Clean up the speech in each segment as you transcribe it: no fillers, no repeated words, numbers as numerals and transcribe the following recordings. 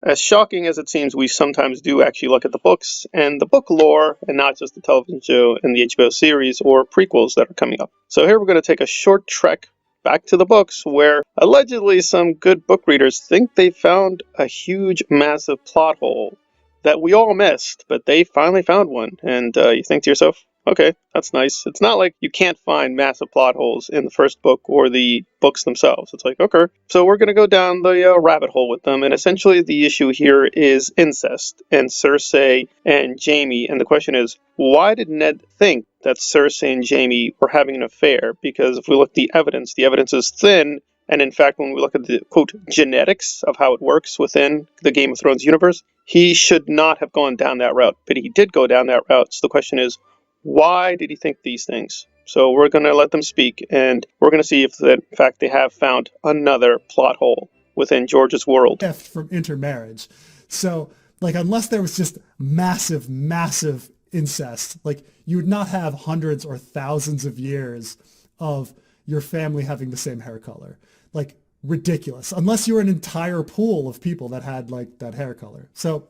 As shocking as it seems, we sometimes do actually look at the books and the book lore and not just the television show and the HBO series or prequels that are coming up. So here we're going to take a short trek back to the books where allegedly some good book readers think they found a huge, massive plot hole that we all missed, but they finally found one. And you think to yourself, okay, that's nice. It's not like you can't find massive plot holes in the first book or the books themselves. It's like, okay, so we're going to go down the rabbit hole with them. And essentially, the issue here is incest and Cersei and Jaime. And the question is, why did Ned think that Cersei and Jaime were having an affair? Because if we look at the evidence is thin. And in fact, when we look at the, quote, genetics of how it works within the Game of Thrones universe, he should not have gone down that route. But he did go down that route. So the question is, why did he think these things? So we're going to let them speak, and we're going to see if, in fact, they have found another plot hole within George's world. From intermarriage. So, like, unless there was just massive, massive incest, like, you would not have hundreds or thousands of years of your family having the same hair color. Like, ridiculous. Unless you were an entire pool of people that had, like, that hair color. So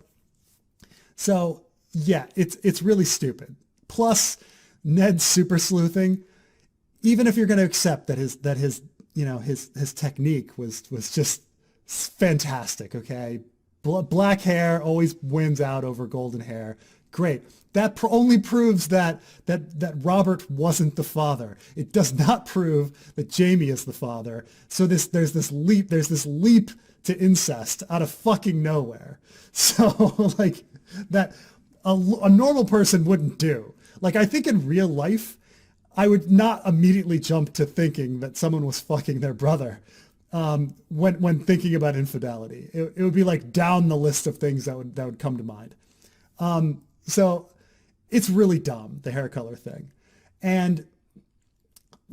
yeah, it's really stupid. Plus, Ned's super sleuthing. Even if you're going to accept that his technique was just fantastic. Okay, black hair always wins out over golden hair. Great. That only proves that Robert wasn't the father. It does not prove that Jaime is the father. So there's this leap to incest out of fucking nowhere. So like that a normal person wouldn't do. Like, I think in real life, I would not immediately jump to thinking that someone was fucking their brother when thinking about infidelity. It would be like down the list of things that would come to mind. So it's really dumb, the hair color thing.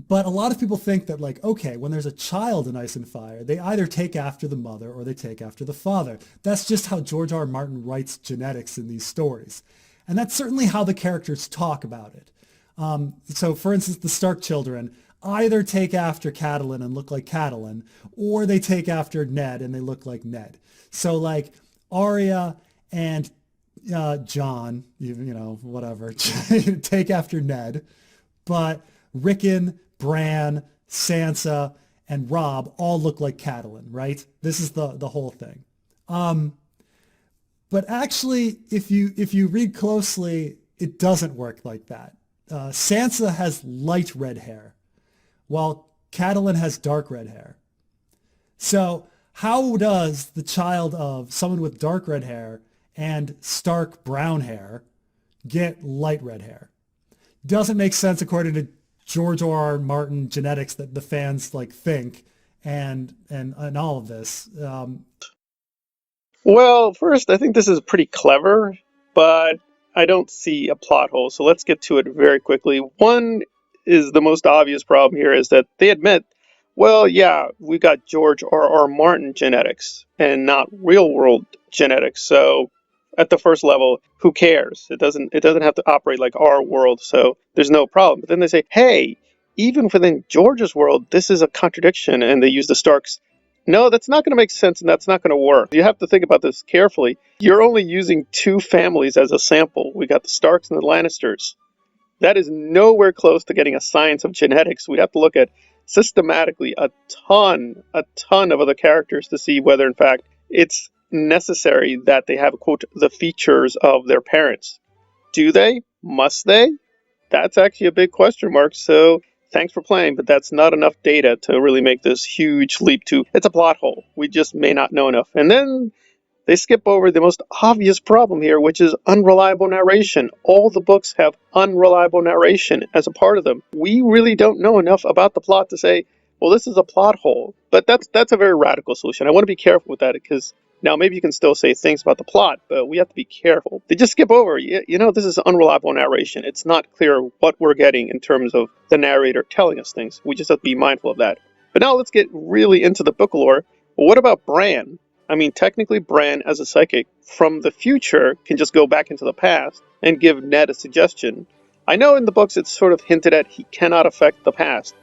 But a lot of people think that, like, okay, when there's a child in Ice and Fire, they either take after the mother or they take after the father. That's just how George R. R. Martin writes genetics in these stories. And that's certainly how the characters talk about it. So, for instance, the Stark children either take after Catelyn and look like Catelyn, or they take after Ned and they look like Ned. So, like, Arya and Jon, whatever, take after Ned, but Rickon, Bran, Sansa, and Robb all look like Catelyn, right? This is the whole thing. But actually, if you read closely, it doesn't work like that. Sansa has light red hair, while Catelyn has dark red hair. So how does the child of someone with dark red hair and Stark brown hair get light red hair? Doesn't make sense according to George R. R. Martin genetics that the fans like think, and all of this. Well, first, I think this is pretty clever, but I don't see a plot hole. So let's get to it very quickly. One is the most obvious problem here is that they admit, well, yeah, we got George R. R. Martin genetics and not real world genetics. So at the first level, who cares? It doesn't have to operate like our world, so there's no problem. But then they say, hey, even within George's world, this is a contradiction, and they use the Starks. No, that's not going to make sense, and that's not going to work. You have to think about this carefully. You're only using two families as a sample. We got the Starks and the Lannisters. That is nowhere close to getting a science of genetics. We'd have to look at systematically a ton of other characters to see whether, in fact, it's necessary that they have, quote, the features of their parents. Do they? Must they? That's actually a big question mark. So thanks for playing, but that's not enough data to really make this huge leap to, it's a plot hole. We just may not know enough. And then they skip over the most obvious problem here, which is unreliable narration. All the books have unreliable narration as a part of them. We really don't know enough about the plot to say, well, this is a plot hole. But that's a very radical solution. I want to be careful with that because now maybe you can still say things about the plot, but we have to be careful. They just skip over, this is unreliable narration. It's not clear what we're getting in terms of the narrator telling us things. We just have to be mindful of that. But now let's get really into the book lore. Well, what about Bran? I mean, technically, Bran, as a psychic from the future, can just go back into the past and give Ned a suggestion. I know in the books it's sort of hinted at he cannot affect the past,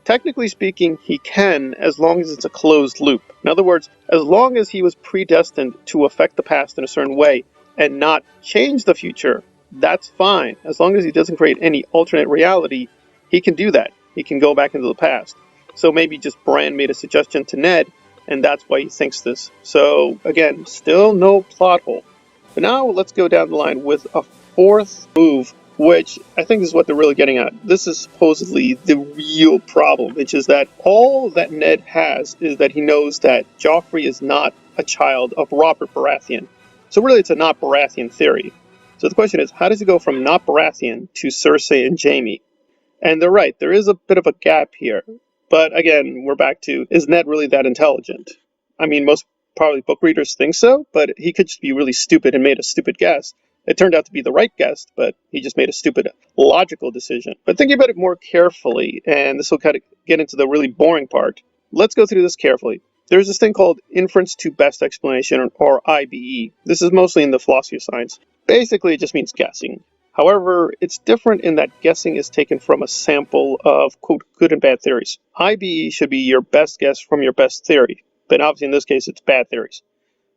Technically speaking, he can, as long as it's a closed loop. In other words, as long as he was predestined to affect the past in a certain way and not change the future, that's fine. As long as he doesn't create any alternate reality, he can do that. He can go back into the past. So maybe just Bran made a suggestion to Ned, and that's why he thinks this. So again, still no plot hole. But now let's go down the line with a fourth move, which I think is what they're really getting at. This is supposedly the real problem, which is that all that Ned has is that he knows that Joffrey is not a child of Robert Baratheon. So really it's a not Baratheon theory. So the question is, how does he go from not Baratheon to Cersei and Jaime? And they're right, there is a bit of a gap here. But again, we're back to, is Ned really that intelligent? I mean, most probably book readers think so, but he could just be really stupid and made a stupid guess. It turned out to be the right guess, but he just made a stupid logical decision. But thinking about it more carefully, and this will kind of get into the really boring part, let's go through this carefully. There's this thing called inference to best explanation, or IBE. This is mostly in the philosophy of science. Basically, it just means guessing. However, it's different in that guessing is taken from a sample of, quote, good and bad theories. IBE should be your best guess from your best theory, but obviously in this case it's bad theories.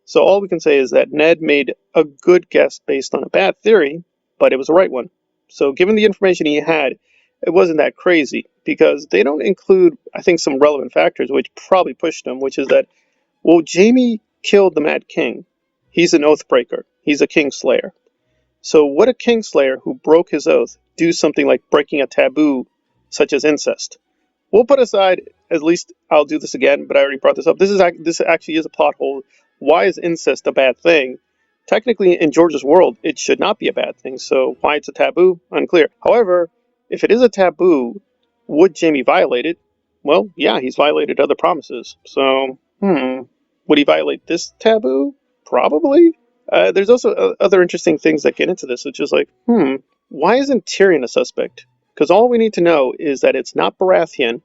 So all we can say is that Ned made a good guess based on a bad theory, but it was the right one. So given the information he had, it wasn't that crazy, because they don't include, I think, some relevant factors which probably pushed him, which is that, well, Jaime killed the Mad King. He's an oath breaker. He's a Kingslayer. So would a Kingslayer who broke his oath do something like breaking a taboo, such as incest? We'll put aside, at least I'll do this again, but I already brought this up. This actually is a plot hole. Why is incest a bad thing? Technically, in George's world, it should not be a bad thing, so why it's a taboo? Unclear. However, if it is a taboo, would Jaime violate it? Well, yeah, he's violated other promises. So, would he violate this taboo? Probably. There's also other interesting things that get into this, which is like, why isn't Tyrion a suspect? Because all we need to know is that it's not Baratheon,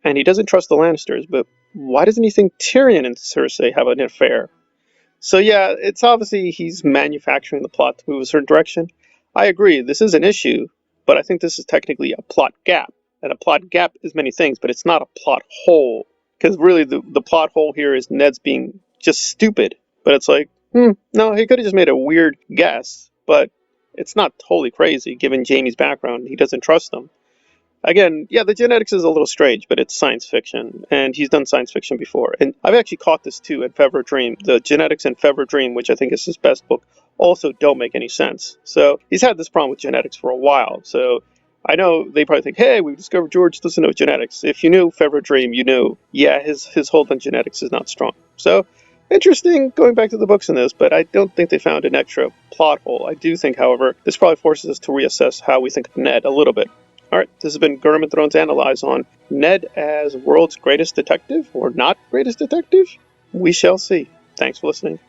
and he doesn't trust the Lannisters, but why doesn't he think Tyrion and Cersei have an affair? So yeah, it's obviously he's manufacturing the plot to move a certain direction. I agree, this is an issue, but I think this is technically a plot gap. And a plot gap is many things, but it's not a plot hole. Because really the plot hole here is Ned's being just stupid. But it's like, no, he could have just made a weird guess, but it's not totally crazy given Jaime's background. He doesn't trust them. Again, yeah, the genetics is a little strange, but it's science fiction, and he's done science fiction before. And I've actually caught this too in Fever Dream. The genetics in Fever Dream, which I think is his best book, also don't make any sense. So he's had this problem with genetics for a while. So I know they probably think, hey, we've discovered George doesn't know genetics. If you knew Fever Dream, you knew, yeah, his hold on genetics is not strong. So interesting going back to the books in this, but I don't think they found an extra plot hole. I do think, however, this probably forces us to reassess how we think of Ned a little bit. Alright, this has been GRRM and Thrones Analyze on Ned as world's greatest detective, or not greatest detective? We shall see. Thanks for listening.